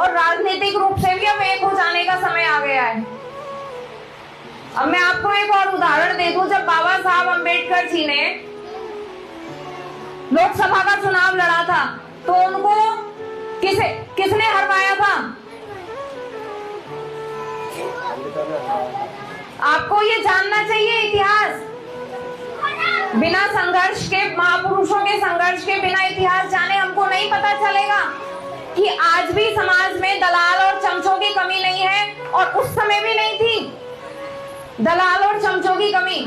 और राजनीतिक रूप से भी अब एक हो जाने का समय आ गया है। अब मैं आपको एक और उदाहरण दे दूं, जब बाबा साहब अम्बेडकर जी ने लोकसभा का चुनाव लड़ा था तो उनको किसने हरवाया था? आपको ये जानना चाहिए इतिहास। बिना संघर्ष के, महापुरुषों के संघर्ष के बिना इतिहास जाने हमको नहीं पता चलेगा कि आज भी समाज में दलाल और चमचों की कमी नहीं है, और उस समय भी नहीं थी दलाल और चमचों की कमी।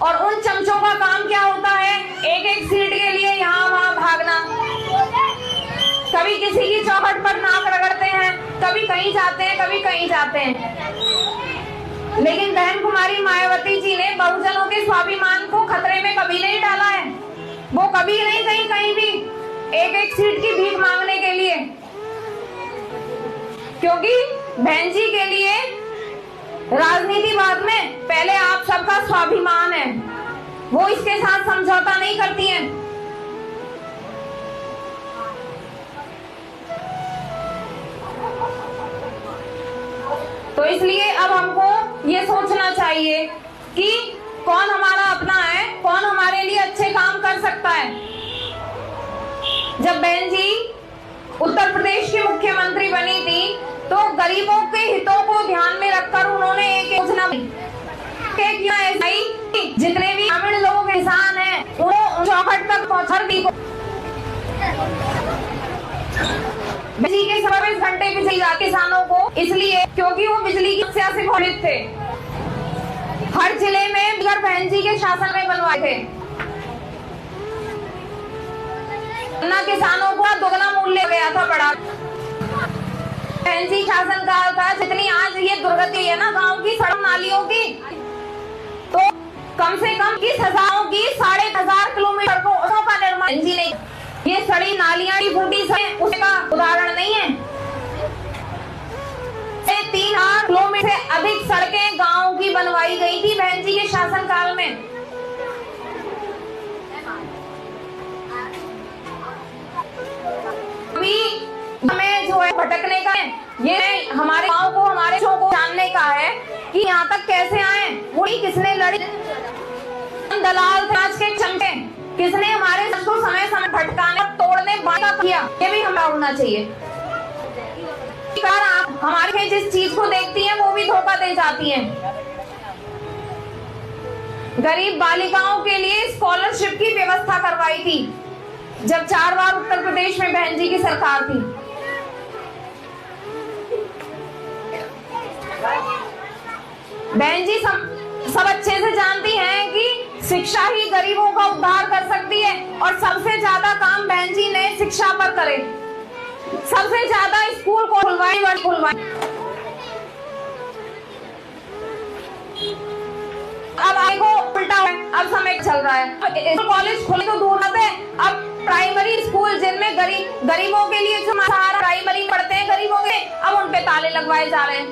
और उन चमचों का काम क्या होता है? एक एक सीट के लिए यहाँ वहां भागना, कभी किसी की चौखट पर नाक रगड़ते हैं, कभी कहीं जाते हैं, कभी कहीं जाते हैं। लेकिन बहन कुमारी मायावती जी ने बहुजनों के स्वाभिमान को खतरे में कभी नहीं डाला है। वो कभी नहीं गई कहीं भी एक एक सीट की भीख मांगने के लिए, क्योंकि बहन जी के लिए राजनीति बाद में, पहले आप सबका स्वाभिमान है। वो इसके साथ समझौता नहीं करती हैं। तो इसलिए अब हमको ये सोचना चाहिए कि कौन हमारा अपना है, कौन हमारे लिए अच्छे काम कर सकता है। जब बहन जी उत्तर प्रदेश की मुख्यमंत्री बनी थी तो गरीबों के हितों को ध्यान में रखकर उन्होंने एक योजना किया है, जितने भी ग्रामीण लोग किसान हैं उन्हें चौखट तक पहुंचा दी। बिजली के 24 घंटे बिजली किसानों को, इसलिए क्योंकि वो बिजली की समस्या से पीड़ित थे। हर जिले में बिगर बहन जी के शासन में बनवाए थे। किसानों को दोगुना मूल्य गया था बड़ा। बहन जी शासन काल था, जितनी आज ये दुर्गति है ना गांव की सड़क नालियों की, तो कम से कम 20,000 की 1500 किलोमीटर को का निर्माण जी ने, ये सड़ी नालियां फूटी उसका उदाहरण नहीं है। 3,000 किलोमीटर से अधिक सड़कें गांव की बनवाई गई थी बहन जी के शासन काल में। अभी हमें जो है भटकने का है, ये हमारे गांव को, हमारे शो को जानने का है कि यहाँ तक कैसे आए, वही किसने लड़ी, दलाल समाज के चमचे, किसने हमारे को समय समय भटकाने और तोड़ने बांधा किया, ये भी हमें होना चाहिए। आप हमारे जिस चीज को देखती हैं वो भी धोखा दे जाती हैं। गरीब बालिकाओं के लिए स्कॉलरशिप की व्यवस्था करवाई थी जब 4 बार उत्तर प्रदेश में बहन जी की सरकार थी। बहन जी सब अच्छे से जानती हैं कि शिक्षा ही गरीबों का उद्धार कर सकती है, और सबसे ज्यादा काम बहन जी ने शिक्षा पर करे। सबसे ज्यादा स्कूल को खुलवाई। अब आगे उल्टा है, अब समय चल रहा है, कॉलेज खुले तो दूर आते, अब प्राइमरी स्कूल जिनमें गरीबों के लिए जो प्राइमरी पढ़ते हैं गरीबों के, अब उन पे ताले लगवाए जा रहे हैं।